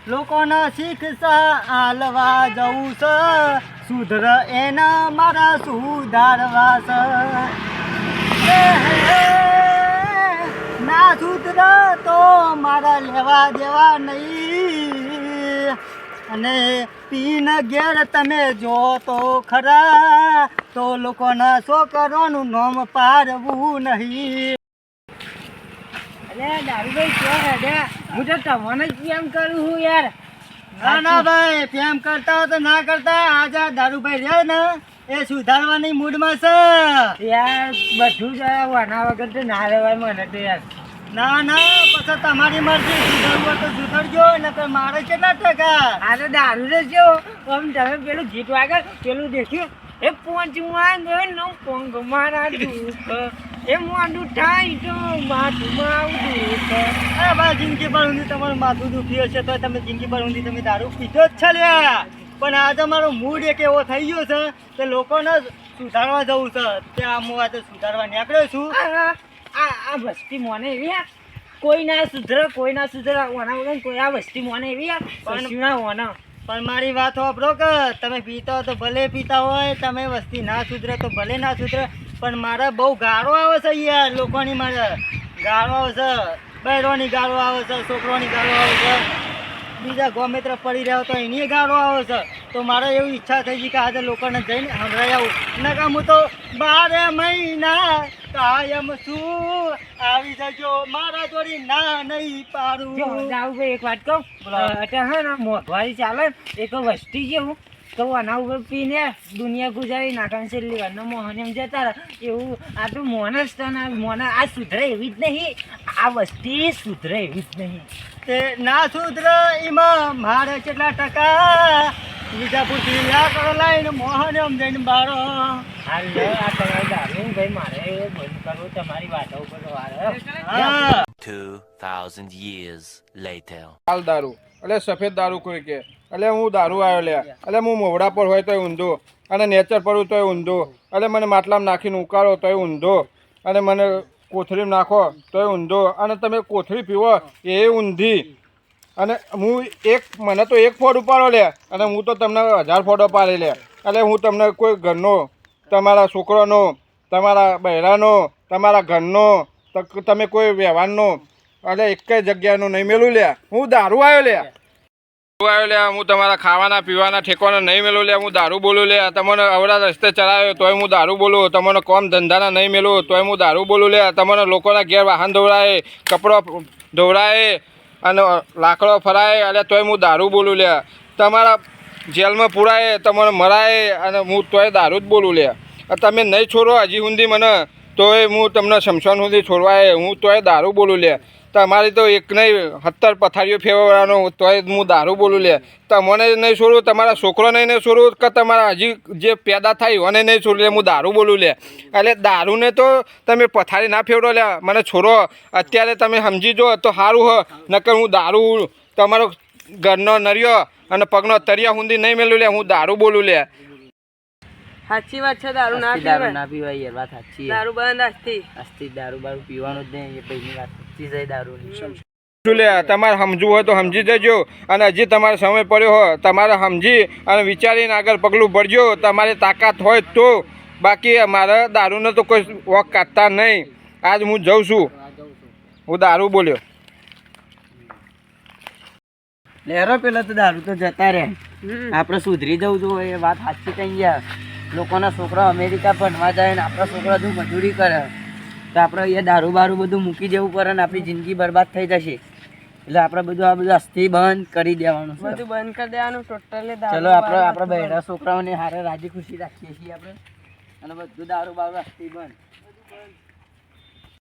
લોકોને શિક્ષા આલવા જવું છે, સુધર એના મારા સુધારવા છે. ના સુધર તો મારા લેવા દેવા નહીં. અને પીન ઘેર તમે જો તો ખરા, તો લોકોના છોકરોનું નામ પાડવું નહીં. અરે દારૂભાઈ ક્યાં હેડ્યા? હું તો તમને જ પ્રેમ કરું છું યાર. ના ના ભાઈ, પ્રેમ કરતા હોય તો ના કરતા. આજે દારૂભાઈ રહ્યા ને એ સુધારવાની મૂડમાં છે. યાર બધું જ વાના વગર તો ના રહેવાય મને તો યાર. ના ના, પછી તમારી મરજી. સુધરવું હોય તો સુધરજો, નકર મારે કેટલા ટકા. આ તો દારૂ જ છે. આમ તમે પેલું ગીત વાગે પેલું દેખ્યું, એ પોંચમાં નો પોંગ મારા દુઃખ, એ મોઢું થાય તો માથું આવડું. અરે ભાઈ, જિંદગી પર ઊંધી તમારું માથું દુખી હશે તો તમે જિંદગી પર ઊંધી તમે દારૂ પીધો જ છે લ્યા. પણ આજે મારો મૂડ એક એવો થઈ ગયો છે કે લોકોને સુધારવા જવું છે. ત્યાં હું આજે સુધારવા નીકળ્યો છું. આ વસ્તી મોને એવી યાર, કોઈ ના સુધરે કોઈ ના સુધરે. ઓના વગર કોઈ આ વસ્તી મોને એવી યાર પણ ના ઓના. પણ મારી વાત સાંભળો કે તમે પીતા હો તો ભલે પીતા હોય, તમે વસ્તી ના સુધરે તો ભલે ના સુધરે, પણ મારે બહુ ગાળો આવે છે યાર. લોકોની મારે ગાળો આવે છે, બહેરોની ગાળો આવે છે, છોકરોની ગાળો આવે છે, બીજા ગોમિત્ર પડી રહ્યો તો એની ગાળો આવે છે. તો મારે એવી ઈચ્છા થઈ ગઈ કે આજે લોકોને જઈને સંભળાઈ આવું. નકા હું તો 12 મહિના કાયમ છું, આવી જજો મારા જોડી ના નહીં પાડું. ભાઈ એક વાત કહું, અત્યારે હે ને મોંઘવારી ચાલે, એક વસ્તી જેવું તો આના ઉપર પીને દુનિયા ગુજારી નાખવાની છે. લેવાનો મોહન એમ જતા રહે એવું. આ તો મોનસ તો ના મોન, આ સુધરે એવી જ નહીં. આ વસ્તી સુધરે એવી જ નહીં. તે ના સુધરે એમાં મારે કેટલા ટકા. વિજાપુરથી લ્યા કરો લાઈને મોહન એમ જઈને બારો. હાલ આ તમારે દારૂ ભાઈ મારે બંધ કરવું તમારી વાતો ઉપર વારે. હા 2000 years later. લાલ દારૂ એટલે સફેદ દારૂ કોઈ કે, એટલે હું દારૂ આવ્યો લે, એટલે હું મોવડા પર હોય તોય ઊંધો, અને નેચર પર તોય ઊંધો, એટલે મને માટલામાં નાખીને ઉકાળો તોય ઊંધો, અને મને કોથળીમાં નાખો તોય ઊંધો, અને તમે કોથળી પીવો એ ઊંધી. અને હું મને તો એક ફોડ ઉપાડો લે, અને હું તો તમને 1000 ફોડો પાડી લે. એટલે હું તમને કોઈ ઘરનો, તમારા છોકરાનો, તમારા બહેરાનો, તમારા ઘરનો, તમે કોઈ વ્યવહારનો, એટલે એક જ જગ્યાનો નહીં મેલું લે. હું દારૂ આવ્યો લે, હું તમારા ખાવાના પીવાના ઠેકાના નહીં મેલું લે. હું દારૂ બોલું લે. તમને અવરા રસ્તે ચલાવ્યો તોય હું દારૂ બોલું. તમને કોમ ધંધાના નહીં મેલું તોય હું દારૂ બોલું લે. તમને લોકોના ઘેર વાહન ધોવડાય, કપડો ધોવડાય, અને લાકડો ફરાય, એટલે તોય હું દારૂ બોલું લે. તમારા જેલમાં પુરાય, તમને મરાય, અને હું તોય દારૂ જ બોલું લે. તમે નહીં છોડો હજી સુધી મને, તોય હું તમને શમશાન સુધી છોડવાય, હું તોય દારૂ બોલું લે. તમારી તો એક નહીં 70 પથારીઓ ફેરવવાનો તોય હું દારૂ બોલું લે. તમને નહીં છોડું, તમારા છોકરોને નહીં છોડું, કે તમારા હજી જે પેદા થાય એને નહીં છોડું લે. હું દારૂ બોલું લે. એટલે દારૂને તો તમે પથારી ના ફેરવો લે. મને છોડો અત્યારે, તમે સમજી જો તો સારું હ. નકર હું દારૂ તમારો ઘરનો નરિયો અને પગનો તરિયા સુધી નહીં મેલું લે. હું દારૂ બોલું લે. સાચી વાત છે. દારૂ ના પીવાય યાર, વાત સાચી. દારૂ બંધ આજથી દારૂ બારૂ પીવાનું જ નહીં. એ પહેલી વાત સાચી જાય દારૂ લે. તમારે સમજવું હોય તો સમજી જજો, અને હજી તમારે સમય પડ્યો હોય તમારે સમજી અને વિચારીને આગળ પગલું ભરજો. તમારી તાકાત હોય તો. બાકી મારે દારૂને તો કોઈ વોક કાઢતા નહીં. આજ હું જઉં છું. હું દારૂ બોલ્યો. લેરો પેલા તો દારૂ તો જતા રહે, આપણે સુધરી જવું જોઈએ. એ વાત સાચી થઈ ગયા. લોકોના છોકરા અમેરિકા ભણવા જાય ને આપણા છોકરા જો મજૂરી કરે, તો આપણે અહીંયા દારૂ બારૂ બધું મૂકી જવું પડે ને આપણી જિંદગી બરબાદ થઈ જશે. એટલે આપણે બધું આ બધું અસ્થિ બંધ કરી દેવાનું, બધું બંધ કરી દેવાનું ટોટલી. ચલો આપણે આપણા બહેરા છોકરાઓને હારે રાજી ખુશી રાખીએ છીએ આપણે, અને બધું દારૂ બારૂ અસ્થિ બંધ.